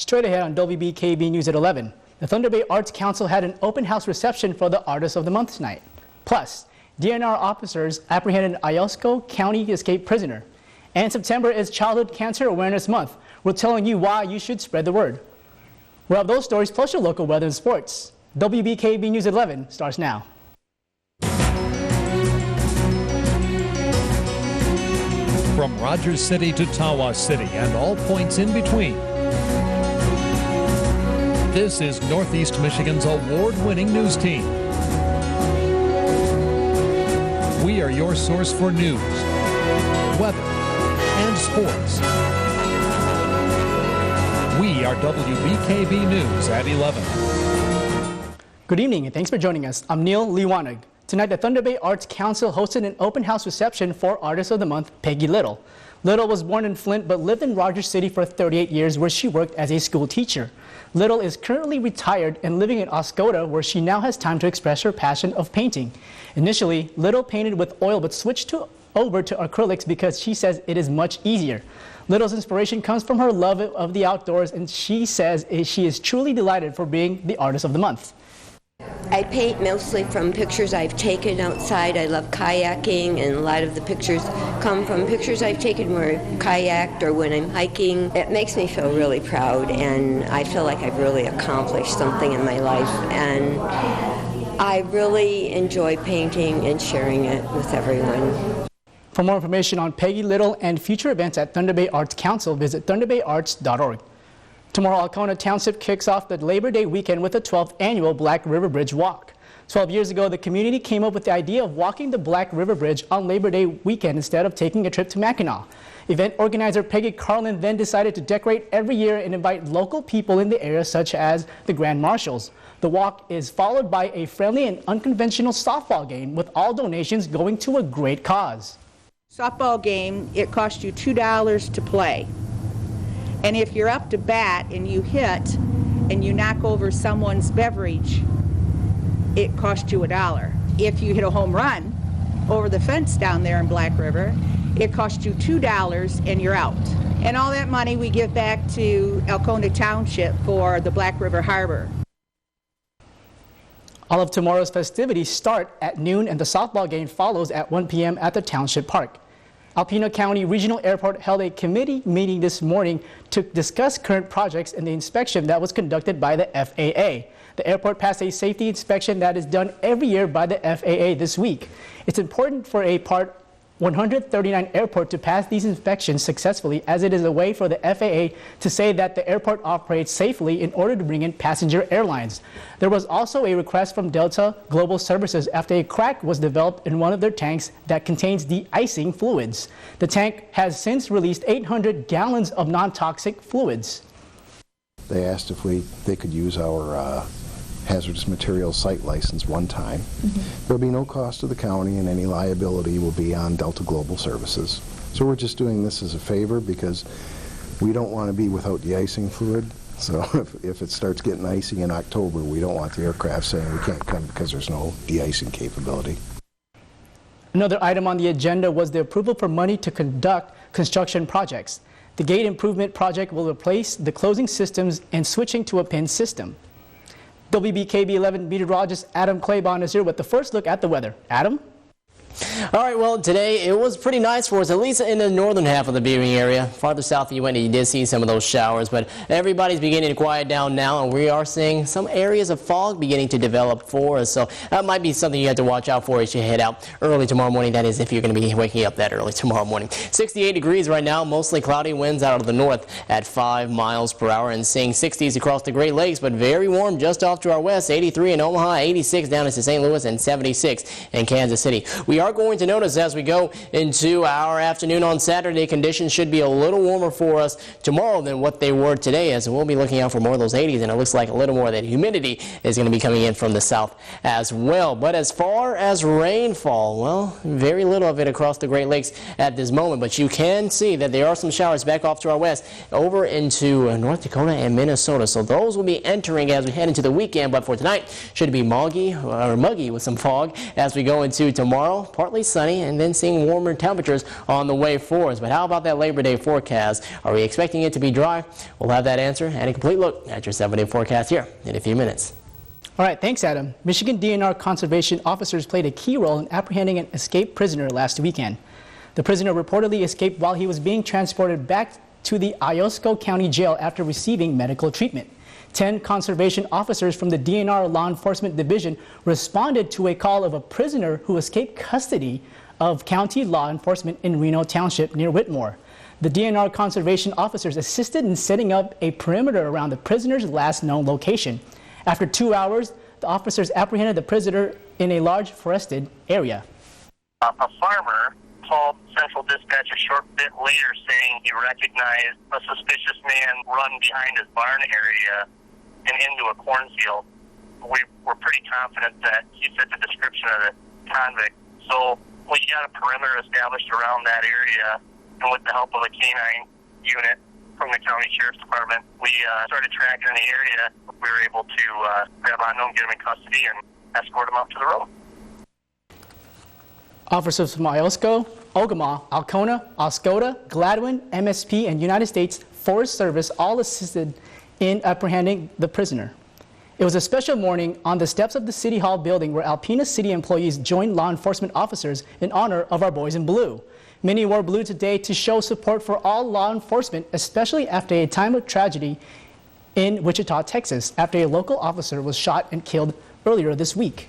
Straight ahead on WBKB News at 11. The Thunder Bay Arts Council had an open house reception for the Artist of the Month tonight. Plus, DNR officers apprehended an Iosco County escaped prisoner. And September is Childhood Cancer Awareness Month. We're telling you why you should spread the word. We'll have those stories plus your local weather and sports. WBKB News at 11 starts now. From Rogers City to Tawas City and all points in between. This is Northeast Michigan's award-winning news team. We are your source for news, weather, and sports. We are WBKB News at 11. Good evening and thanks for joining us. I'm Neil Liwanag. Tonight, the Thunder Bay Arts Council hosted an open house reception for Artist of the Month, Peggy Little. Little was born in Flint but lived in Rogers City for 38 years where she worked as a school teacher. Little is currently retired and living in Oscoda where she now has time to express her passion of painting. Initially, Little painted with oil but switched over to acrylics because she says it is much easier. Little's inspiration comes from her love of the outdoors and she says she is truly delighted for being the Artist of the Month. I paint mostly from pictures I've taken outside. I love kayaking, and a lot of the pictures come from pictures I've taken where I've kayaked or when I'm hiking. It makes me feel really proud, and I feel like I've really accomplished something in my life. And I really enjoy painting and sharing it with everyone. For more information on Peggy Little and future events at Thunder Bay Arts Council, visit thunderbayarts.org. Tomorrow, Alcona Township kicks off the Labor Day weekend with the 12th annual Black River Bridge Walk. 12 years ago, the community came up with the idea of walking the Black River Bridge on Labor Day weekend instead of taking a trip to Mackinac. Event organizer Peggy Carlin then decided to decorate every year and invite local people in the area such as the Grand Marshals. The walk is followed by a friendly and unconventional softball game with all donations going to a great cause. Softball game, it costs you $2 to play. And if you're up to bat and you hit and you knock over someone's beverage, it costs you $1. If you hit a home run over the fence down there in Black River, it costs you $2 and you're out. And all that money we give back to Alcona Township for the Black River Harbor. All of tomorrow's festivities start at noon and the softball game follows at 1 p.m. at the Township Park. Alpena County Regional Airport held a committee meeting this morning to discuss current projects and the inspection that was conducted by the FAA. The airport passed a safety inspection that is done every year by the FAA this week. It's important for a Part 139 airport to pass these inspections successfully, as it is a way for the FAA to say that the airport operates safely in order to bring in passenger airlines. There was also a request from Delta Global Services after a crack was developed in one of their tanks that contains de-icing fluids. The tank has since released 800 gallons of non-toxic fluids. They asked if they could use our hazardous materials site license one time. There will be no cost to the county and any liability will be on Delta Global Services. So we're just doing this as a favor because we don't want to be without de-icing fluid. So if it starts getting icy in October, we don't want the aircraft saying we can't come because there's no de-icing capability. Another item on the agenda was the approval for money to conduct construction projects. The gate improvement project will replace the closing systems and switching to a pin system. WBKB 11 meteorologist Adam Claybon is here with the first look at the weather. Adam? All right, well, today it was pretty nice for us, at least in the northern half of the viewing area. Farther south you went, you did see some of those showers, but everybody's beginning to quiet down now, and we are seeing some areas of fog beginning to develop for us. So that might be something you have to watch out for as you head out early tomorrow morning. That is, if you're going to be waking up that early tomorrow morning. 68 degrees right now, mostly cloudy, winds out of the north at 5 miles per hour, and seeing 60s across the Great Lakes, but very warm just off to our west. 83 in Omaha, 86 down into St. Louis, and 76 in Kansas City. We are going to notice as we go into our afternoon on Saturday, conditions should be a little warmer for us tomorrow than what they were today, as we'll be looking out for more of those 80s, and it looks like a little more of that humidity is going to be coming in from the south as well. But as far as rainfall, well, very little of it across the Great Lakes at this moment, but you can see that there are some showers back off to our west over into North Dakota and Minnesota. So those will be entering as we head into the weekend, but for tonight should be muggy with some fog as we go into tomorrow. partly sunny and then seeing warmer temperatures on the way for us. But how about that Labor Day forecast? Are we expecting it to be dry? We'll have that answer and a complete look at your 7-day forecast here in a few minutes. All right, thanks, Adam. Michigan DNR conservation officers played a key role in apprehending an escaped prisoner last weekend. The prisoner reportedly escaped while he was being transported back to the Iosco County Jail after receiving medical treatment. 10 conservation officers from the DNR Law Enforcement Division responded to a call of a prisoner who escaped custody of county law enforcement in Reno Township near Whitmore. The DNR conservation officers assisted in setting up a perimeter around the prisoner's last known location. After 2 hours, the officers apprehended the prisoner in a large forested area. A farmer called Central Dispatch a short bit later saying he recognized a suspicious man run behind his barn area and into a cornfield. We were pretty confident that he fit the description of the convict. So we got a perimeter established around that area, and with the help of a canine unit from the County Sheriff's Department, we started tracking in the area. We were able to grab unknown, get him in custody, and escort him up to the road. Officers from Iosco, Ogama, Alcona, Oscoda, Gladwin, MSP, and United States Forest Service all assisted in apprehending the prisoner. It was a special morning on the steps of the City Hall building where Alpena City employees joined law enforcement officers in honor of our boys in blue. Many wore blue today to show support for all law enforcement, especially after a time of tragedy in Wichita, Texas, after a local officer was shot and killed earlier this week.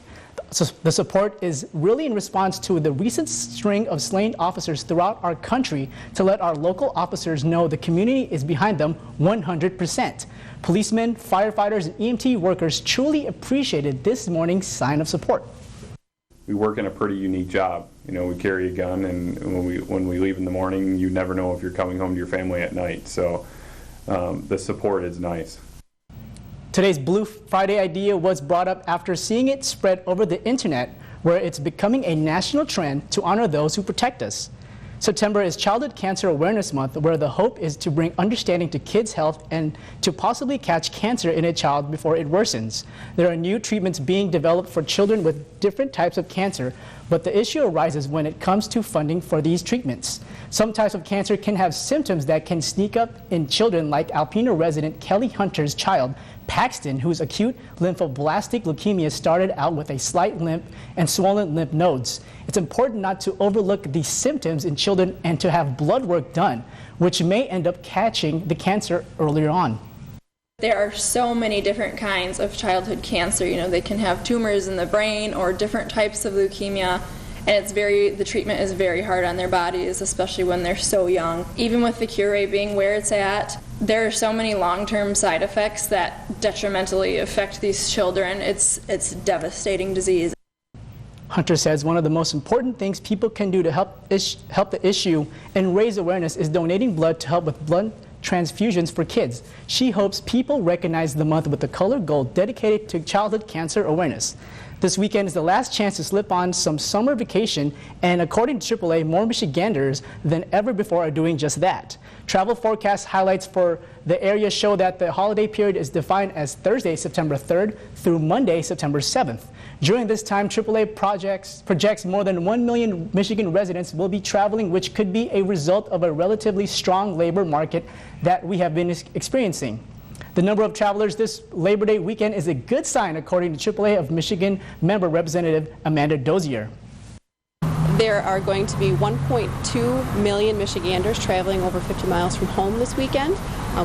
So the support is really in response to the recent string of slain officers throughout our country to let our local officers know the community is behind them 100%. Policemen, firefighters, and EMT workers truly appreciated this morning's sign of support. We work in a pretty unique job. You know, we carry a gun, and when we leave in the morning, you never know if you're coming home to your family at night. So the support is nice. Today's Blue Friday idea was brought up after seeing it spread over the internet, where it's becoming a national trend to honor those who protect us. September is Childhood Cancer Awareness Month, where the hope is to bring understanding to kids' health and to possibly catch cancer in a child before it worsens. There are new treatments being developed for children with different types of cancer, but the issue arises when it comes to funding for these treatments. Some types of cancer can have symptoms that can sneak up in children, like Alpena resident Kelly Hunter's child, Paxton, whose acute lymphoblastic leukemia started out with a slight limp and swollen lymph nodes. It's important not to overlook these symptoms in children and to have blood work done, which may end up catching the cancer earlier on. There are so many different kinds of childhood cancer. You know, they can have tumors in the brain or different types of leukemia, and the treatment is very hard on their bodies, especially when they're so young. Even with the cure rate being where it's at, there are so many long-term side effects that detrimentally affect these children. It's devastating disease. Hunter says one of the most important things people can do to help the issue and raise awareness is donating blood to help with blood transfusions for kids. She hopes people recognize the month with the color gold dedicated to childhood cancer awareness. This weekend is the last chance to slip on some summer vacation, and according to AAA, more Michiganders than ever before are doing just that. Travel forecast highlights for the area show that the holiday period is defined as Thursday, September 3rd through Monday, September 7th. During this time, AAA projects more than 1 million Michigan residents will be traveling, which could be a result of a relatively strong labor market that we have been experiencing. The number of travelers this Labor Day weekend is a good sign, according to AAA of Michigan member Representative Amanda Dozier. There are going to be 1.2 million Michiganders traveling over 50 miles from home this weekend,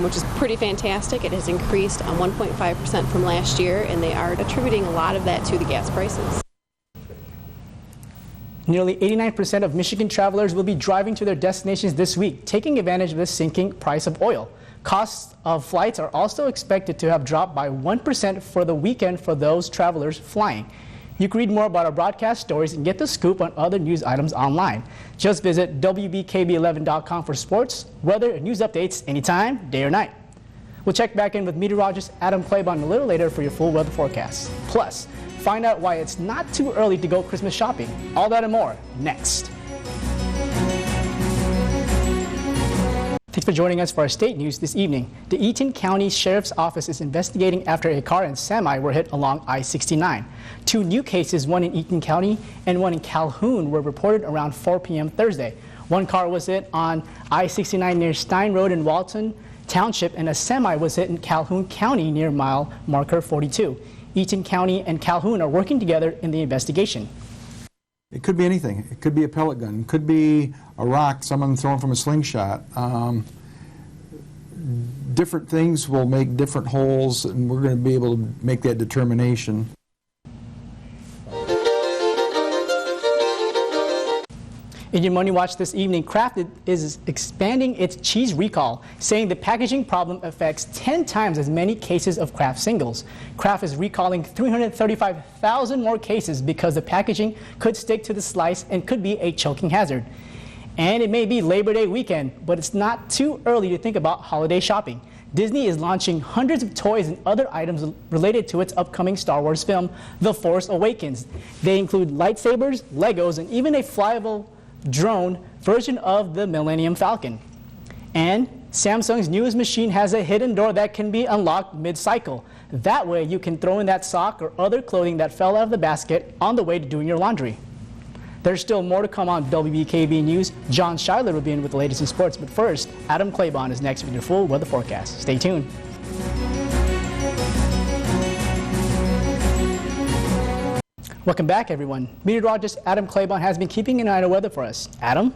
which is pretty fantastic. It has increased 1.5% from last year, and they are attributing a lot of that to the gas prices. Nearly 89% of Michigan travelers will be driving to their destinations this week, taking advantage of the sinking price of oil. Costs of flights are also expected to have dropped by 1% for the weekend for those travelers flying. You can read more about our broadcast stories and get the scoop on other news items online. Just visit WBKB11.com for sports, weather, and news updates anytime, day or night. We'll check back in with meteorologist Adam Claiborne a little later for your full weather forecast. Plus, find out why it's not too early to go Christmas shopping. All that and more next. Thanks for joining us for our state news this evening. The Eaton County Sheriff's Office is investigating after a car and semi were hit along I-69. 2 new cases, one in Eaton County and one in Calhoun, were reported around 4 p.m. Thursday. One car was hit on I-69 near Stein Road in Walton Township, and a semi was hit in Calhoun County near mile marker 42. Eaton County and Calhoun are working together in the investigation. It could be anything. It could be a pellet gun. It could be a rock someone thrown from a slingshot. Different things will make different holes, and we're going to be able to make that determination. In your Money Watch this evening, Kraft is expanding its cheese recall, saying the packaging problem affects 10 times as many cases of Kraft singles. Kraft is recalling 335,000 more cases because the packaging could stick to the slice and could be a choking hazard. And it may be Labor Day weekend, but it's not too early to think about holiday shopping. Disney is launching hundreds of toys and other items related to its upcoming Star Wars film, The Force Awakens. They include lightsabers, Legos, and even a flyable drone version of the Millennium Falcon. And Samsung's newest machine has a hidden door that can be unlocked mid-cycle. That way you can throw in that sock or other clothing that fell out of the basket on the way to doing your laundry. There's still more to come on WBKB News. John Schuyler will be in with the latest in sports, but first, Adam Claiborne is next with your full weather forecast. Stay tuned. Welcome back, everyone. Meteorologist Adam Claiborne has been keeping an eye on the weather for us. Adam?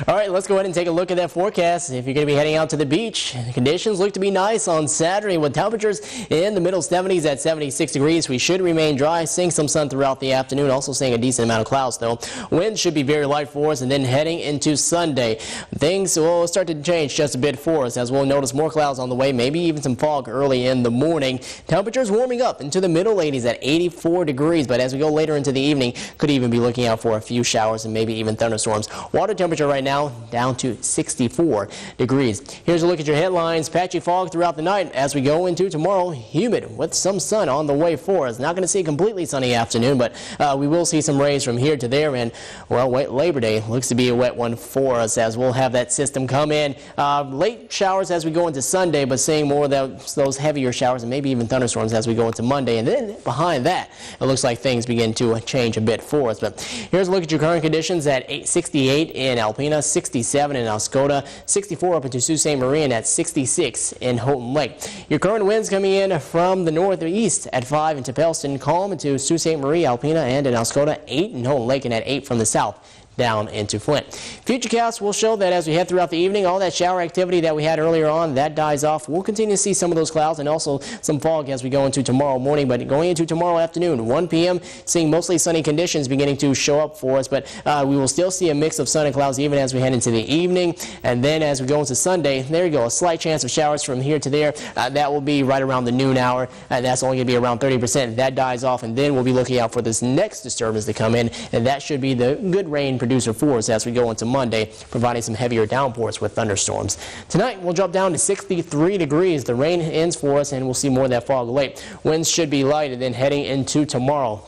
All right, let's go ahead and take a look at that forecast. If you're going to be heading out to the beach, the conditions look to be nice on Saturday with temperatures in the middle 70s at 76 degrees. We should remain dry, seeing some sun throughout the afternoon, also seeing a decent amount of clouds, though. Winds should be very light for us, and then heading into Sunday, things will start to change just a bit for us, as we'll notice more clouds on the way, maybe even some fog early in the morning. Temperatures warming up into the middle 80s at 84 degrees, but as we go later into the evening, could even be looking out for a few showers and maybe even thunderstorms. Water temperature right now down to 64 degrees. Here's a look at your headlines. Patchy fog throughout the night as we go into tomorrow. Humid with some sun on the way for us. Not going to see a completely sunny afternoon, but we will see some rays from here to there. And, well, Labor Day looks to be a wet one for us as we'll have that system come in. Late showers as we go into Sunday, but seeing more of those heavier showers and maybe even thunderstorms as we go into Monday. And then behind that, it looks like things begin to change a bit for us. But here's a look at your current conditions at 68 in Alpena, 67 in Oscoda, 64 up into Sault Ste. Marie, and at 66 in Houghton Lake. Your current winds coming in from the northeast at 5 in Tepelston, calm into Sault Ste. Marie, Alpena, and in Oscoda, 8 in Houghton Lake, and at 8 from the south down into Flint. Futurecasts will show that as we head throughout the evening, all that shower activity that we had earlier on, that dies off. We'll continue to see some of those clouds and also some fog as we go into tomorrow morning, but going into tomorrow afternoon, 1 p.m., seeing mostly sunny conditions beginning to show up for us, but we will still see a mix of sun and clouds even as we head into the evening. And then as we go into Sunday, there you go, a slight chance of showers from here to there. That will be right around the noon hour, and that's only going to be around 30%. That dies off, and then we'll be looking out for this next disturbance to come in, and that should be the good rain producer for us as we go into Monday, providing some heavier downpours with thunderstorms. Tonight, we'll drop down to 63 degrees. The rain ends for us, and we'll see more of that fog late. Winds should be light, and then heading into tomorrow,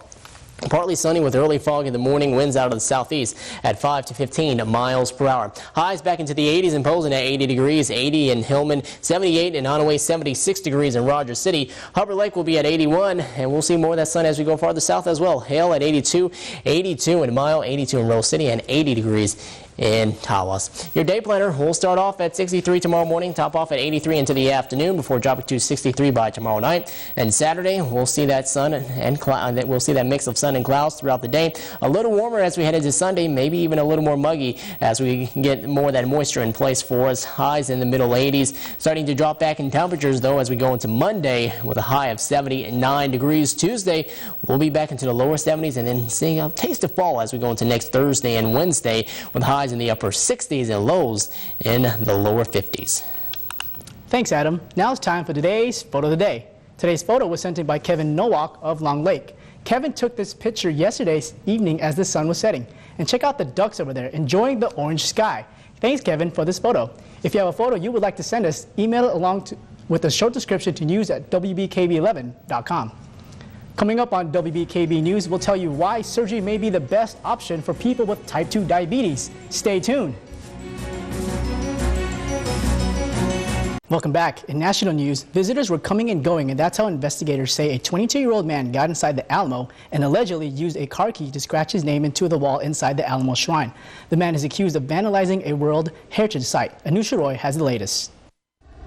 partly sunny with early fog in the morning, winds out of the southeast at 5 to 15 miles per hour. Highs back into the 80s in Posen at 80 degrees, 80 in Hillman, 78 in Onaway, 76 degrees in Rogers City. Hubbard Lake will be at 81, and we'll see more of that sun as we go farther south as well. Hale at 82, 82 in Mile, 82 in Rose City, and 80 degrees in Tawas. Your day planner will start off at 63 tomorrow morning, top off at 83 into the afternoon before dropping to 63 by tomorrow night. And Saturday, we'll see that sun and we'll see that mix of sun and clouds throughout the day. A little warmer as we head into Sunday, maybe even a little more muggy as we get more of that moisture in place for us. Highs in the middle 80s, starting to drop back in temperatures though as we go into Monday with a high of 79 degrees. Tuesday, we'll be back into the lower 70s and then seeing a taste of fall as we go into next Thursday and Wednesday with highs in the upper 60s and lows in the lower 50s. Thanks, Adam. Now it's time for today's Photo of the Day. Today's photo was sent in by Kevin Nowak of Long Lake. Kevin took this picture yesterday evening as the sun was setting. And check out the ducks over there enjoying the orange sky. Thanks, Kevin, for this photo. If you have a photo you would like to send us, email it along with a short description to news@wbkb11.com. Coming up on WBKB News, we'll tell you why surgery may be the best option for people with type 2 diabetes. Stay tuned. Welcome back. In national news, visitors were coming and going, and that's how investigators say a 22-year-old man got inside the Alamo and allegedly used a car key to scratch his name into the wall inside the Alamo Shrine. The man is accused of vandalizing a World Heritage Site. Anusha Roy has the latest.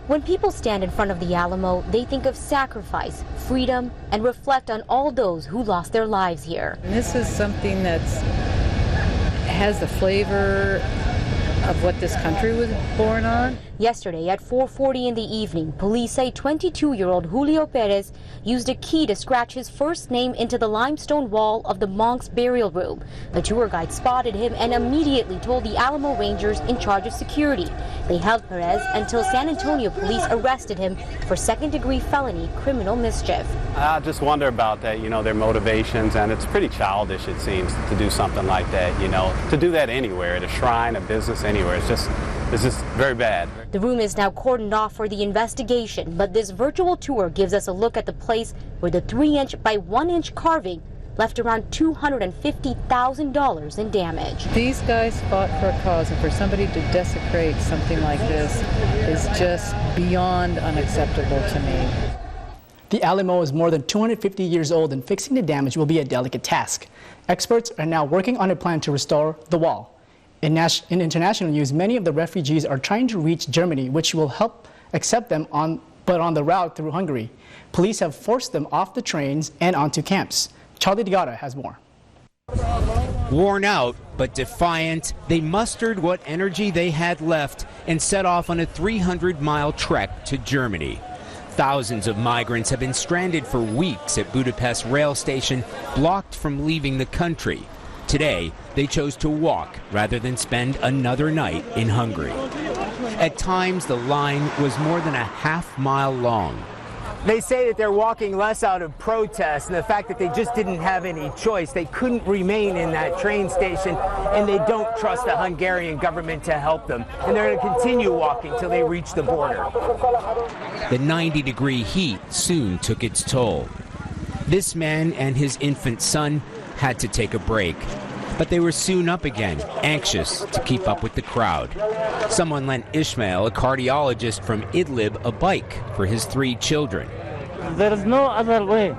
When people stand in front of the Alamo, they think of sacrifice, freedom, and reflect on all those who lost their lives here. And this is something that has the flavor of what this country was born on. Yesterday at 4:40 in the evening, police say 22-year-old Julio Perez used a key to scratch his first name into the limestone wall of the monk's burial room. The tour guide spotted him and immediately told the Alamo Rangers in charge of security. They held Perez until San Antonio police arrested him for second-degree felony criminal mischief. I just wonder about that, their motivations, and it's pretty childish, it seems, to do something like that, to do that anywhere, at a shrine, a business, anywhere. It's just very bad. The room is now cordoned off for the investigation, but this virtual tour gives us a look at the place where the 3-inch by 1-inch carving left around $250,000 in damage. These guys fought for a cause, and for somebody to desecrate something like this is just beyond unacceptable to me. The Alamo is more than 250 years old, and fixing the damage will be a delicate task. Experts are now working on a plan to restore the wall. In international news, many of the refugees are trying to reach Germany, which will help accept them on the route through Hungary. Police have forced them off the trains and onto camps. Charlie DeGata has more. Worn out but defiant, they mustered what energy they had left and set off on a 300-mile trek to Germany. Thousands of migrants have been stranded for weeks at Budapest rail station, blocked from leaving the country. Today, they chose to walk rather than spend another night in Hungary. At times, the line was more than a half-mile long. They say that they're walking less out of protest and the fact that they just didn't have any choice. They couldn't remain in that train station, and they don't trust the Hungarian government to help them. And they're going to continue walking till they reach the border. The 90-degree heat soon took its toll. This man and his infant son had to take a break, but they were soon up again, anxious to keep up with the crowd. Someone lent Ishmael, a cardiologist from Idlib, a bike for his 3 children. There is no other way.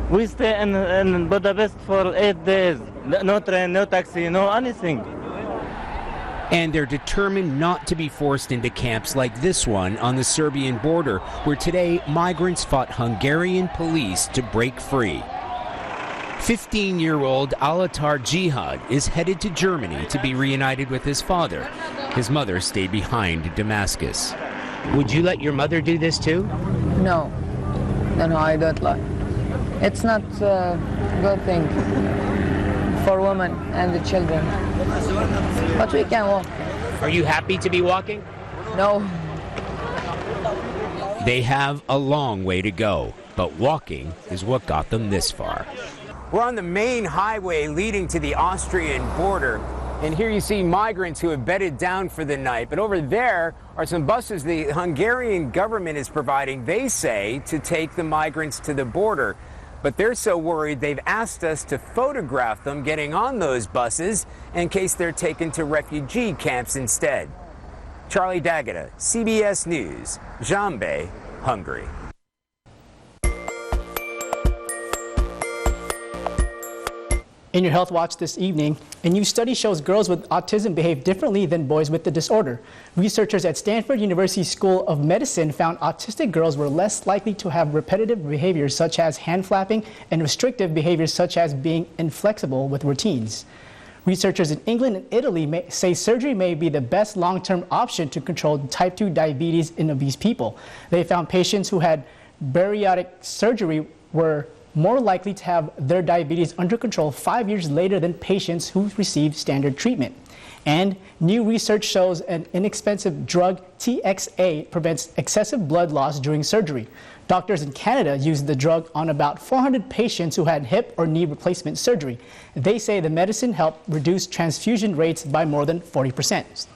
We stay in Budapest for 8 days. No train, no taxi, no anything. And they're determined not to be forced into camps like this one on the Serbian border, where today migrants fought Hungarian police to break free. 15-year-old Alatar Jihad is headed to Germany to be reunited with his father. His mother stayed behind in Damascus. Would you let your mother do this too? No, I don't like. It's not a good thing for women and the children. But we can walk. Are you happy to be walking? No. They have a long way to go, but walking is what got them this far. We're on the main highway leading to the Austrian border, and here you see migrants who have bedded down for the night. But over there are some buses the Hungarian government is providing, they say, to take the migrants to the border. But they're so worried they've asked us to photograph them getting on those buses in case they're taken to refugee camps instead. Charlie D'Agata, CBS News, Zsámbély, Hungary. In your Health Watch this evening, a new study shows girls with autism behave differently than boys with the disorder. Researchers at Stanford University School of Medicine found autistic girls were less likely to have repetitive behaviors such as hand flapping and restrictive behaviors such as being inflexible with routines. Researchers in England and Italy say surgery may be the best long-term option to control type 2 diabetes in obese people. They found patients who had bariatric surgery were more likely to have their diabetes under control 5 years later than patients who received standard treatment. And new research shows an inexpensive drug, TXA, prevents excessive blood loss during surgery. Doctors in Canada used the drug on about 400 patients who had hip or knee replacement surgery. They say the medicine helped reduce transfusion rates by more than 40%.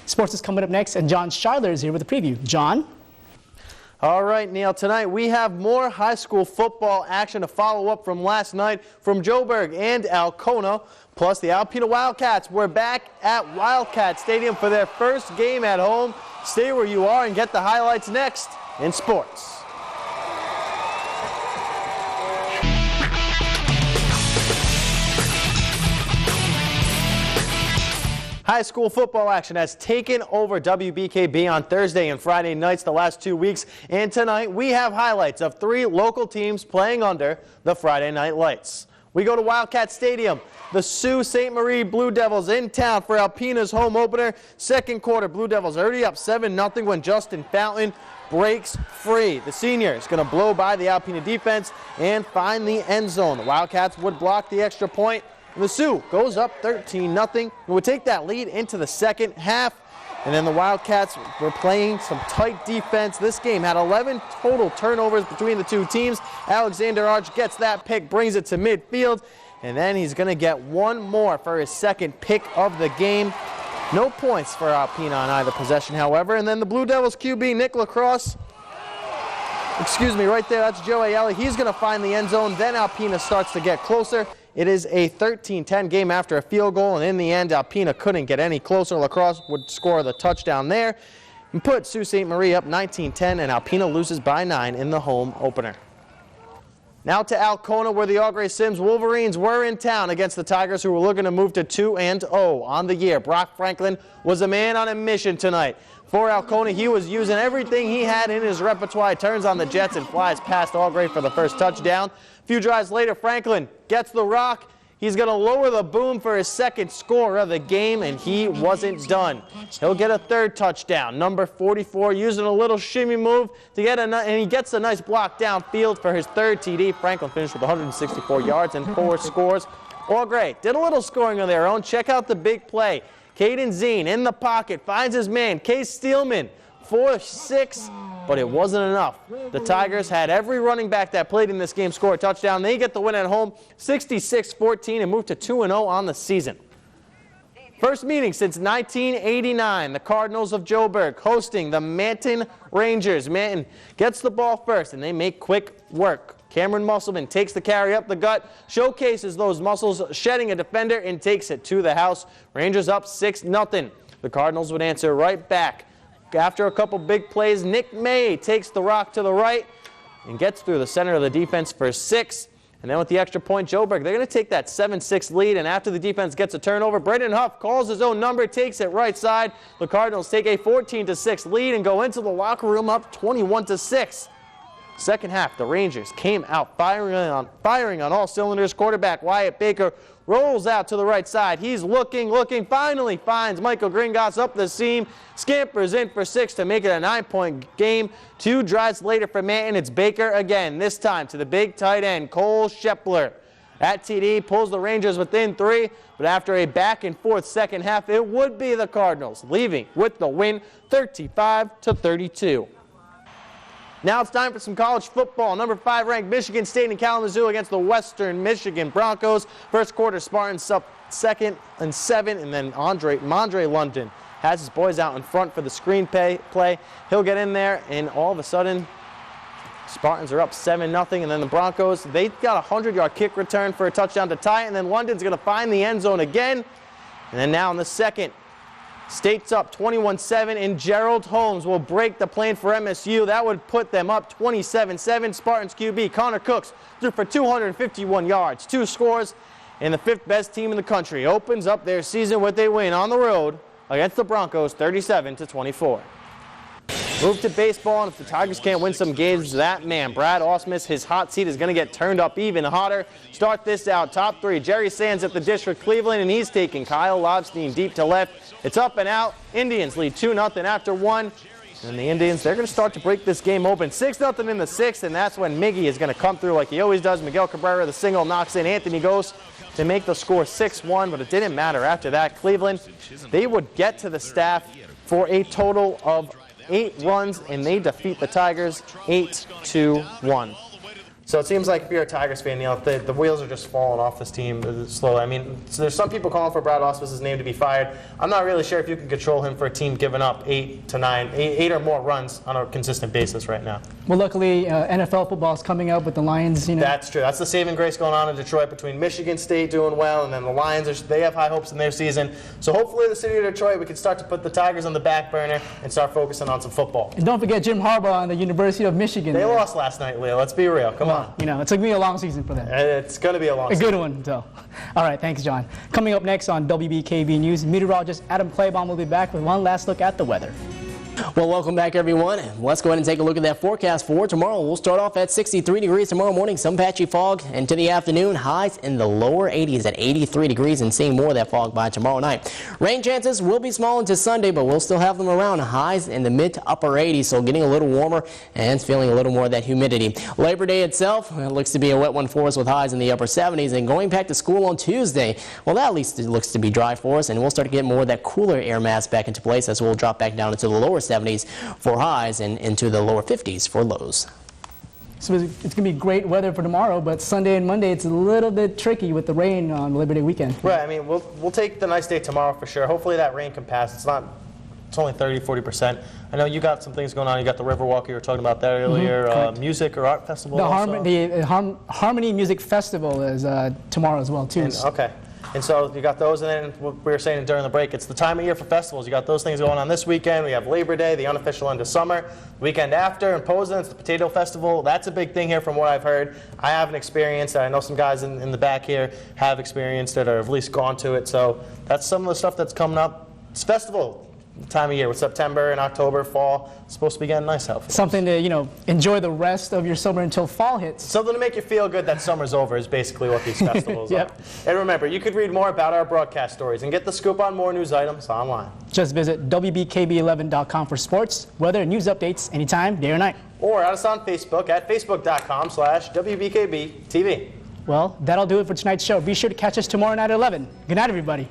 Sports is coming up next, and John Schuyler is here with a preview. John? All right, Neil, tonight we have more high school football action to follow up from last night from Joburg and Alcona. Plus, the Alpena Wildcats were back at Wildcat Stadium for their first game at home. Stay where you are and get the highlights next in sports. High school football action has taken over WBKB on Thursday and Friday nights the last 2 weeks, and tonight we have highlights of 3 local teams playing under the Friday night lights. We go to Wildcat Stadium. The Sault Ste. Marie Blue Devils in town for Alpena's home opener. Second quarter, Blue Devils already up 7-0 when Justin Fountain breaks free. The senior is going to blow by the Alpena defense and find the end zone. The Wildcats would block the extra point. And the Sioux goes up 13-0 and would take that lead into the second half. And then the Wildcats were playing some tight defense. This game had 11 total turnovers between the two teams. Alexander Arch gets that pick, brings it to midfield, and then he's going to get one more for his second pick of the game. No points for Alpena on either possession, however. And then the Blue Devils QB, Nick Lacrosse, right there, that's Joe Ayala. He's going to find the end zone. Then Alpena starts to get closer. It is a 13-10 game after a field goal, and in the end, Alpena couldn't get any closer. Lacrosse would score the touchdown there and put Sault Ste. Marie up 19-10, and Alpena loses by 9 in the home opener. Now to Alcona, where the Augrey Sims Wolverines were in town against the Tigers, who were looking to move to 2-0 on the year. Brock Franklin was a man on a mission tonight. For Alcona, he was using everything he had in his repertoire. He turns on the jets and flies past Augrey for the first touchdown. A few drives later, Franklin gets the rock. He's going to lower the boom for his second score of the game, and he wasn't done. He'll get a third touchdown. Number 44 using a little shimmy move to get and he gets a nice block downfield for his third TD. Franklin finished with 164 yards and 4 scores. Augrey did a little scoring on their own. Check out the big play. Caden Zine in the pocket, finds his man, Case Steelman, 4-6, but it wasn't enough. The Tigers had every running back that played in this game score a touchdown. They get the win at home, 66-14, and move to 2-0 on the season. First meeting since 1989, the Cardinals of Joburg hosting the Manton Rangers. Manton gets the ball first, and they make quick work. Cameron Musselman takes the carry up the gut, showcases those muscles, shedding a defender, and takes it to the house. Rangers up 6-0. The Cardinals would answer right back. After a couple big plays, Nick May takes the rock to the right and gets through the center of the defense for 6. And then with the extra point, Joburg, they're going to take that 7-6 lead. And after the defense gets a turnover, Brendan Huff calls his own number, takes it right side. The Cardinals take a 14-6 lead and go into the locker room up 21-6. Second half, the Rangers came out firing on all cylinders. Quarterback Wyatt Baker rolls out to the right side. He's looking, finally finds Michael Gringotts up the seam, scampers in for 6 to make it a 9-point game. 2 drives later for Manton, it's Baker again, this time to the big tight end, Cole Shepler. At TD, pulls the Rangers within 3, but after a back-and-forth second half, it would be the Cardinals, leaving with the win 35-32. Now it's time for some college football. Number 5 ranked Michigan State in Kalamazoo against the Western Michigan Broncos. First quarter, Spartans up 2nd and 7, and then Mondre London has his boys out in front for the screen play. He'll get in there, and all of a sudden, Spartans are up 7-0, and then the Broncos, they got a 100-yard kick return for a touchdown to tie it, and then London's going to find the end zone again. And then now in the second, State's up 21-7, and Gerald Holmes will break the plane for MSU. That would put them up 27-7. Spartans QB Connor Cooks threw for 251 yards, 2 scores, and the 5th best team in the country opens up their season with a win on the road against the Broncos, 37-24. Move to baseball, and if the Tigers can't win some games, that man, Brad Ausmus, his hot seat is going to get turned up even hotter. Start this out, top 3, Jerry Sands at the dish for Cleveland, and he's taking Kyle Lobstein deep to left. It's up and out. Indians lead 2-0 after 1. And the Indians, they're going to start to break this game open. 6-0 in the 6th, and that's when Miggy is going to come through like he always does. Miguel Cabrera, the single, knocks in Anthony Ghost to make the score 6-1, but it didn't matter after that. Cleveland, they would get to the staff for a total of 8 runs, and they defeat the Tigers 8-1. So it seems like if you're a Tigers fan, the wheels are just falling off this team slowly. I mean, so there's some people calling for Brad Ausmus's name to be fired. I'm not really sure if you can control him for a team giving up 8 or more runs on a consistent basis right now. Well, luckily, NFL football is coming up with the Lions. That's true. That's the saving grace going on in Detroit between Michigan State doing well and then the Lions. They have high hopes in their season. So hopefully the city of Detroit, we can start to put the Tigers on the back burner and start focusing on some football. And don't forget Jim Harbaugh and the University of Michigan. They lost last night, Leo. Let's be real. Come on. It took me a long season for them. It's going to be a long season. A good one, though. All right, thanks, John. Coming up next on WBKB News, meteorologist Adam Claiborne will be back with one last look at the weather. Well, welcome back, everyone. Let's go ahead and take a look at that forecast for tomorrow. We'll start off at 63 degrees tomorrow morning, some patchy fog, and to the afternoon, highs in the lower 80s at 83 degrees and seeing more of that fog by tomorrow night. Rain chances will be small into Sunday, but we'll still have them around, highs in the mid to upper 80s, so getting a little warmer and feeling a little more of that humidity. Labor Day itself, it looks to be a wet one for us with highs in the upper 70s, and going back to school on Tuesday, well, that at least it looks to be dry for us, and we'll start to get more of that cooler air mass back into place as we'll drop back down into the lower 70s for highs and into the lower 50s for lows. So it's going to be great weather for tomorrow, but Sunday and Monday it's a little bit tricky with the rain on Labor Day weekend. Right. I mean, we'll take the nice day tomorrow for sure. Hopefully that rain can pass. It's only 30-40%. I know you got some things going on. You got the Riverwalk you were talking about that earlier. Music or art festival. The Harmony Music Festival is tomorrow as well too. Okay. And so you got those, and then what we were saying during the break, it's the time of year for festivals. You got those things going on this weekend. We have Labor Day, the unofficial end of summer. Weekend after, in Posen, it's the Potato Festival. That's a big thing here from what I've heard. I haven't experienced it. I know some guys in the back here have experienced it or have at least gone to it. So that's some of the stuff that's coming up. It's festival time of year with September and October, fall. It's supposed to be getting nice out. Something to, enjoy the rest of your summer until fall hits. Something to make you feel good that summer's over is basically what these festivals are. And remember, you could read more about our broadcast stories and get the scoop on more news items online. Just visit WBKB11.com for sports, weather, and news updates anytime, day or night. Or add us on Facebook at facebook.com/WBKBTV. Well, that'll do it for tonight's show. Be sure to catch us tomorrow night at 11. Good night, everybody.